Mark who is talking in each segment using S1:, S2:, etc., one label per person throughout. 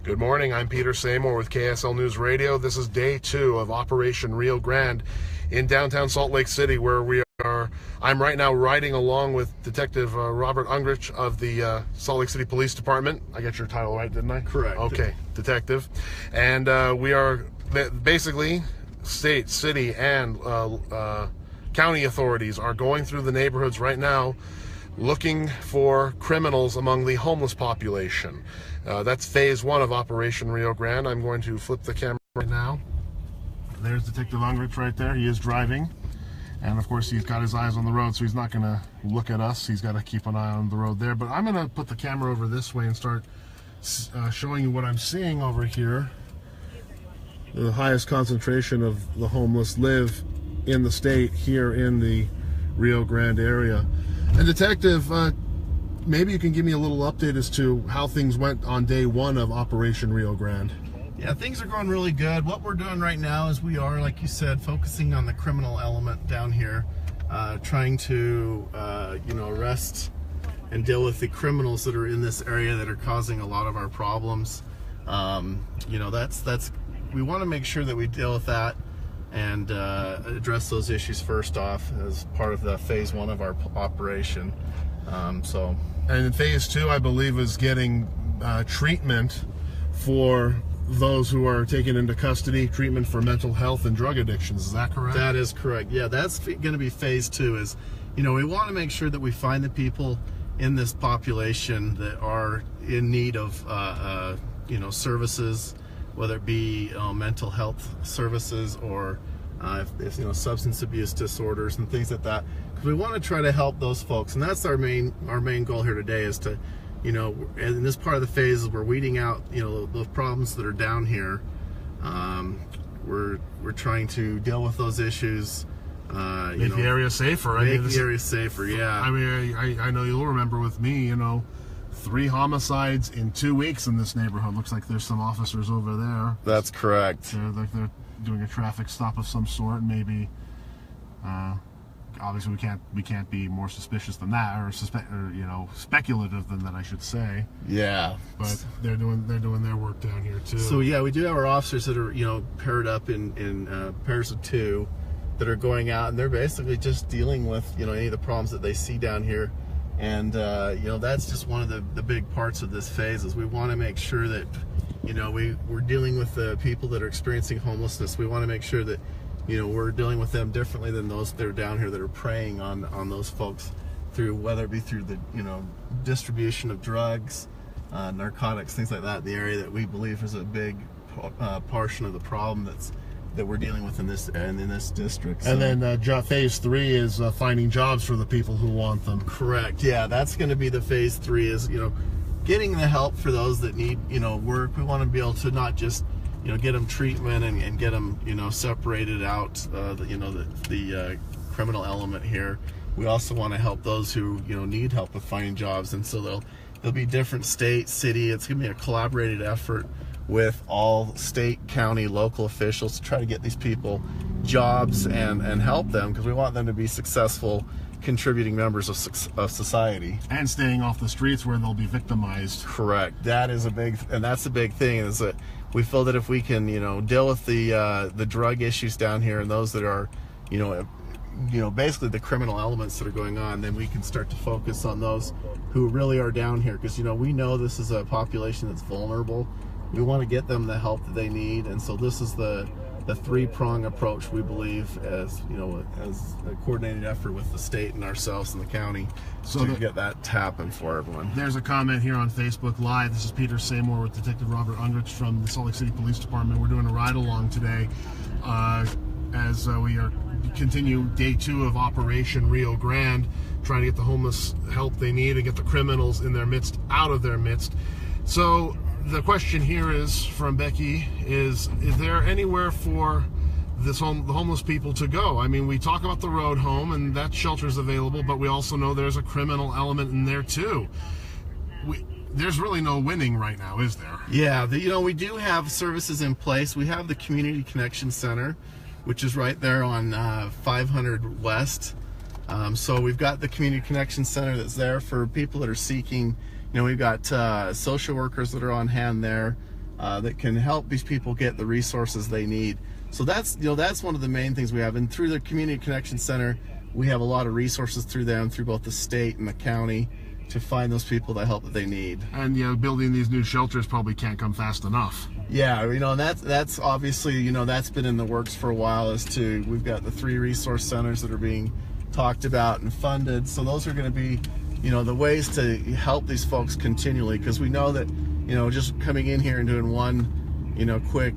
S1: Good morning, I'm Peter Samore with KSL News Radio. This is day 2 of Operation Rio Grande in downtown Salt Lake City, where I'm right now riding along with Detective Robert Ungricht of the Salt Lake City Police Department. I got your title right, didn't I?
S2: Correct.
S1: Okay, detective. And we are basically state, city, and county authorities are going through the neighborhoods right now looking for criminals among the homeless population. That's phase 1 of Operation Rio Grande. I'm going to flip the camera right now. There's Detective Ungricht right there. He is driving. And of course, he's got his eyes on the road, so he's not going to look at us. He's got to keep an eye on the road there. But I'm going to put the camera over this way and start showing you what I'm seeing over here. The highest concentration of the homeless live in the state here in the Rio Grande area. And Detective, maybe you can give me a little update as to how things went on day 1 of Operation Rio Grande.
S2: Yeah, things are going really good. What we're doing right now is we are, like you said, focusing on the criminal element down here, trying to, arrest and deal with the criminals that are in this area that are causing a lot of our problems. We want to make sure that we deal with that and address those issues first off as part of the phase 1 of our operation.
S1: And phase 2, I believe, is getting treatment for those who are taken into custody, treatment for mental health and drug addictions. Is that correct?
S2: That is correct. Yeah, that's going to be phase 2. Is, we want to make sure that we find the people in this population that are in need of services, whether it be mental health services or if substance abuse disorders and things like that. Because we want to try to help those folks, and that's our main goal here today. Is to, in this part of the phase, we're weeding out those problems that are down here. We're trying to deal with those issues.
S1: Make the area safer.
S2: Make the area safer. Yeah.
S1: I mean, I know you'll remember with me, 3 homicides in 2 weeks in this neighborhood. Looks like there's some officers over there.
S2: That's correct.
S1: They're doing a traffic stop of some sort. Maybe, obviously, we can't be more suspicious than that, or speculative than that, I should say.
S2: Yeah.
S1: But they're doing their work down here too.
S2: So yeah, we do have our officers that are paired up in pairs of 2 that are going out, and they're basically just dealing with any of the problems that they see down here. And that's just one of the big parts of this phase. Is we want to make sure that we're dealing with the people that are experiencing homelessness. We want to make sure that we're dealing with them differently than those that are down here that are preying on those folks, through whether it be through the distribution of drugs, narcotics, things like that. The area that we believe is a big portion of the problem that we're dealing with in this district.
S1: So. And then phase 3 is finding jobs for the people who want them.
S2: Correct. Yeah, that's going to be the phase 3. Is getting the help for those that need work. We want to be able to not just get them treatment and get them separated out the criminal element here. We also want to help those who need help with finding jobs, and so there'll be different state, city. It's going to be a collaborated effort with all state, county, local officials to try to get these people jobs and help them, because we want them to be successful contributing members of society
S1: and staying off the streets where they'll be victimized.
S2: Correct. That's a big thing, is that we feel that if we can deal with the drug issues down here and those that are basically the criminal elements that are going on, then we can start to focus on those who really are down here, because we know this is a population that's vulnerable. We want to get them the help that they need, and so this is the 3-prong approach, we believe, as a coordinated effort with the state and ourselves and the county, so to get that happen for everyone.
S1: There's a comment here on Facebook Live. This is Peter Samore with Detective Robert Ungricht from the Salt Lake City Police Department. We're doing a ride along today as we are continue day 2 of Operation Rio Grande, trying to get the homeless help they need and get the criminals in their midst out of their midst. So the question here is from Becky: is there anywhere for the homeless people to go? I mean, we talk about the road home, and that shelter's available, but we also know there's a criminal element in there too. There's really no winning right now, is there?
S2: Yeah, we do have services in place. We have the Community Connection Center, which is right there on 500 West. So we've got the Community Connection Center that's there for people that are seeking. We've got social workers that are on hand there. that can help these people get the resources they need. So that's one of the main things we have. And through the Community Connection Center, we have a lot of resources through them, through both the state and the county, to find those people the help that they need.
S1: And building these new shelters probably can't come fast enough.
S2: Yeah, and that's obviously, that's been in the works for a while. We've got the 3 resource centers that are being talked about and funded. So those are going to be, the ways to help these folks continually, because we know that, just coming in here and doing one, quick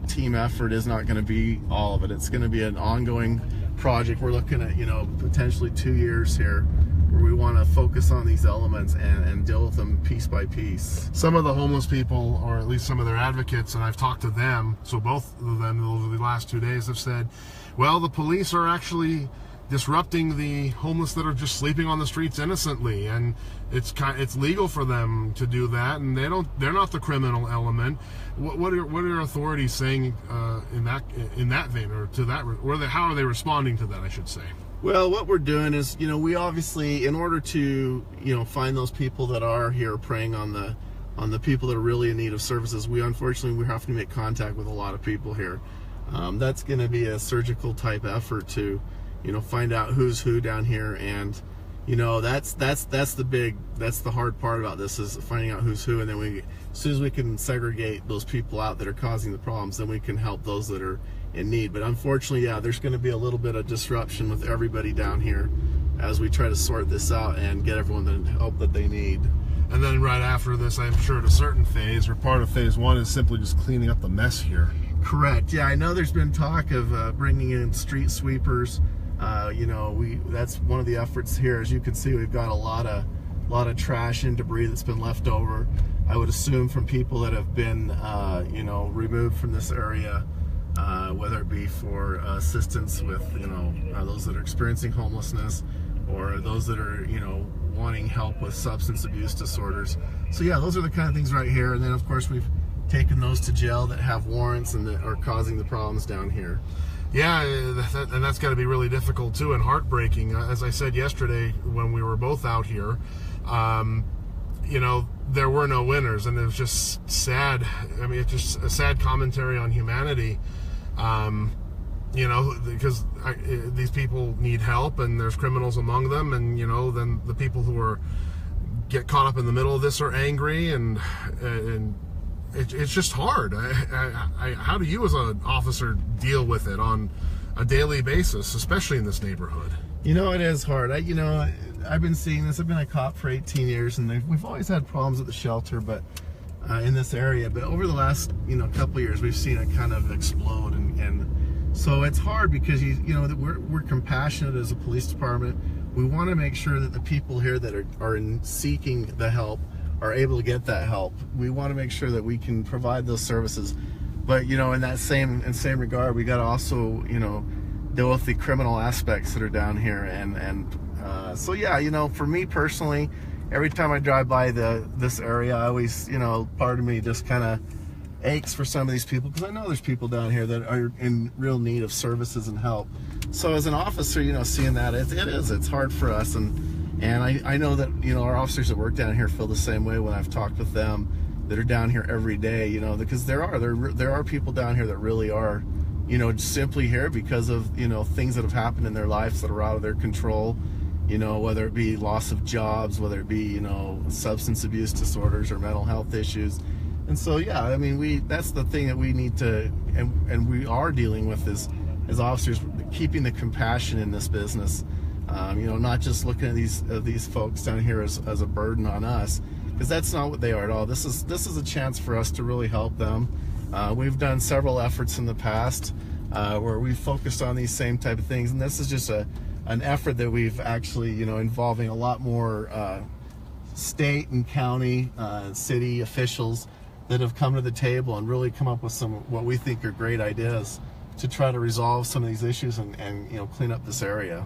S2: team effort is not going to be all of it. It's going to be an ongoing project. We're looking at, potentially 2 years here, where we want to focus on these elements and deal with them piece by piece.
S1: Some of the homeless people, or at least some of their advocates, and I've talked to them, so both of them over the last 2 days have said, well, the police are actually disrupting the homeless that are just sleeping on the streets innocently, and it's legal for them to do that, and they're not the criminal element. What are authorities saying in that vein, or to that, or how are they responding to that, I should say?
S2: Well, what we're doing is, we obviously, in order to, find those people that are here preying on the people that are really in need of services, we have to make contact with a lot of people here. That's going to be a surgical type effort to, find out who's who down here, and that's the hard part about this, is finding out who's who, and then as soon as we can segregate those people out that are causing the problems, then we can help those that are in need. But unfortunately, there's going to be a little bit of disruption with everybody down here as we try to sort this out and get everyone the help that they need.
S1: And then right after this, I'm sure at a certain phase, or part of phase 1, is simply just cleaning up the mess here.
S2: Correct. Yeah, I know there's been talk of bringing in street sweepers. That's one of the efforts here. As you can see, we've got a lot of trash and debris that's been left over. I would assume from people that have been, removed from this area, whether it be for assistance with, those that are experiencing homelessness, or those that are, wanting help with substance abuse disorders. So yeah, those are the kind of things right here. And then of course we've taken those to jail that have warrants and that are causing the problems down here.
S1: Yeah, and that's got to be really difficult too, and heartbreaking. As I said yesterday when we were both out here, there were no winners, and it was just sad. I mean, it's just a sad commentary on humanity, because these people need help, and there's criminals among them, and then the people who get caught up in the middle of this are angry, and it's just hard. How do you as an officer deal with it on a daily basis, especially in this neighborhood?
S2: It is hard. I've been seeing this. I've been a cop for 18 years, and we've always had problems at the shelter, but in this area. But over the last couple of years, we've seen it kind of explode, and so it's hard because we're compassionate as a police department. We want to make sure that the people here that are seeking the help are able to get that help. We want to make sure that we can provide those services, but in that same regard, we got to also deal with the criminal aspects that are down here, and so yeah, for me personally, every time I drive by this area, I always part of me just kind of aches for some of these people, because I know there's people down here that are in real need of services and help. So as an officer, seeing that, it's hard for us, and I know that our officers that work down here feel the same way when I've talked with them that are down here every day, because there are people down here that really are simply here because of things that have happened in their lives that are out of their control, whether it be loss of jobs, whether it be substance abuse disorders or mental health issues. And so yeah, I mean, that's the thing that we need to, and we are dealing with as officers, keeping the compassion in this business. Not just looking at these folks down here as a burden on us, because that's not what they are at all. This is a chance for us to really help them. We've done several efforts in the past where we've focused on these same type of things, and this is just an effort that we've actually involving a lot more state and county, city officials that have come to the table and really come up with some what we think are great ideas to try to resolve some of these issues and clean up this area.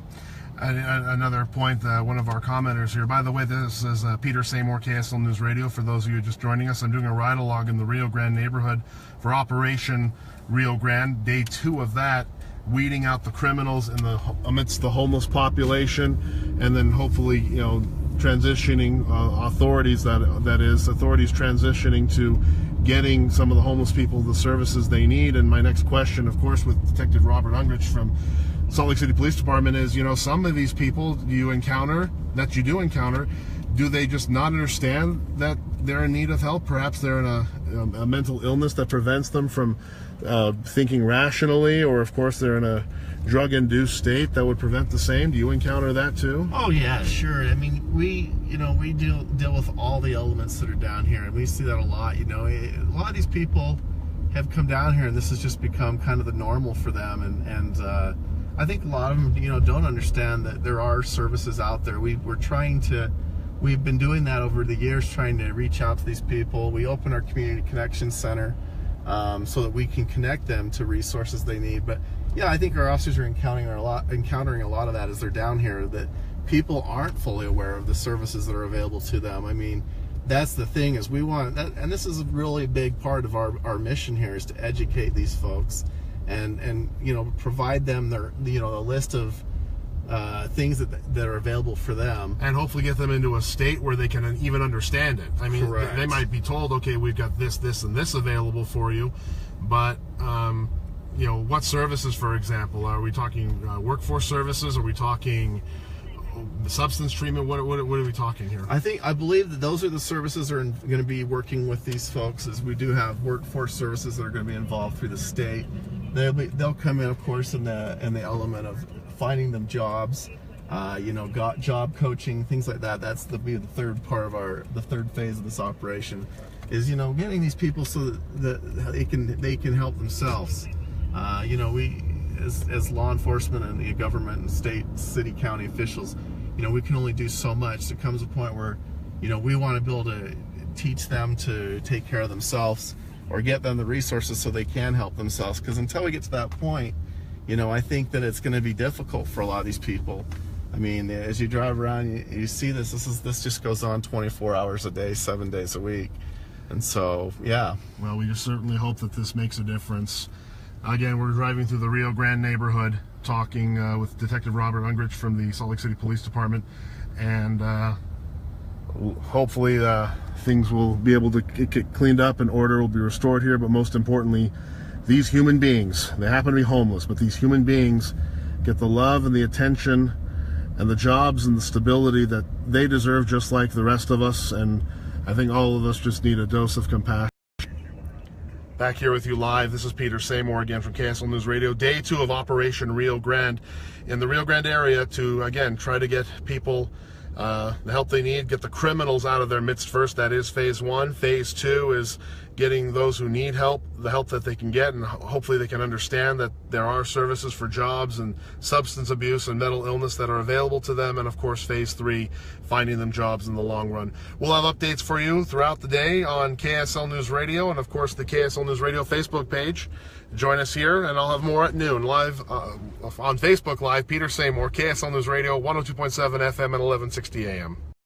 S1: Another point, one of our commenters here, by the way, this is Peter Samore, KSL News Radio. For those of you just joining us, I'm doing a ride-along in the Rio Grande neighborhood for Operation Rio Grande, day 2 of that, weeding out the criminals amidst the homeless population, and then hopefully, transitioning authorities transitioning to getting some of the homeless people the services they need. And my next question, of course, with Detective Robert Ungricht from Salt Lake City Police Department is, some of these people you encounter, do they just not understand that they're in need of help? Perhaps they're in a mental illness that prevents them from thinking rationally, or of course they're in a drug-induced state that would prevent the same. Do you encounter that too?
S2: Oh yeah, sure. I mean, we deal with all the elements that are down here, and we see that a lot. A lot of these people have come down here, and this has just become kind of the normal for them. And I think a lot of them, don't understand that there are services out there. We've been doing that over the years, trying to reach out to these people. We open our community connection center so that we can connect them to resources they need. But yeah, I think our officers are encountering a lot of that as they're down here, that people aren't fully aware of the services that are available to them. I mean, that's the thing, is we want that, and this is a really big part of our mission here, is to educate these folks and provide them a list of things that are available for them,
S1: and hopefully get them into a state where they can even understand it. I mean,
S2: correct.
S1: They might be told, okay, we've got this, and this available for you, but what services, for example? Are we talking workforce services? Are we talking substance treatment? What are we talking here?
S2: I believe that those are the services that are going to be working with these folks. As we do have workforce services that are going to be involved through the state. They'll come in, of course, in the element of finding them jobs, job coaching, things like that. That's the third part of the third phase of this operation, is getting these people so that they can help themselves. We as law enforcement and the government and state, city, county officials, we can only do so much. There comes a point where we want to be able to teach them to take care of themselves, or get them the resources so they can help themselves. Because until we get to that point, I think that it's going to be difficult for a lot of these people. I mean, as you drive around, you see this just goes on 24 hours a day, 7 days a week. And so, yeah.
S1: Well, we just certainly hope that this makes a difference. Again, we're driving through the Rio Grande neighborhood, talking with Detective Robert Ungricht from the Salt Lake City Police Department, and hopefully things will be able to get cleaned up and order will be restored here. But most importantly, these human beings, they happen to be homeless, but these human beings get the love and the attention and the jobs and the stability that they deserve, just like the rest of us. And I think all of us just need a dose of compassion. Back here with you live, this is Peter Samore again from KSL News Radio. Day 2 of Operation Rio Grande in the Rio Grande area to, again, try to get people the help they need, get the criminals out of their midst first. That is phase 1. Phase 2 is getting those who need help, the help that they can get, and hopefully they can understand that there are services for jobs and substance abuse and mental illness that are available to them. And of course, phase 3, finding them jobs in the long run. We'll have updates for you throughout the day on KSL News Radio, and of course the KSL News Radio Facebook page. Join us here, and I'll have more at noon live on Facebook Live. Peter Samore, KSL News Radio, 102.7 FM and 1160 AM.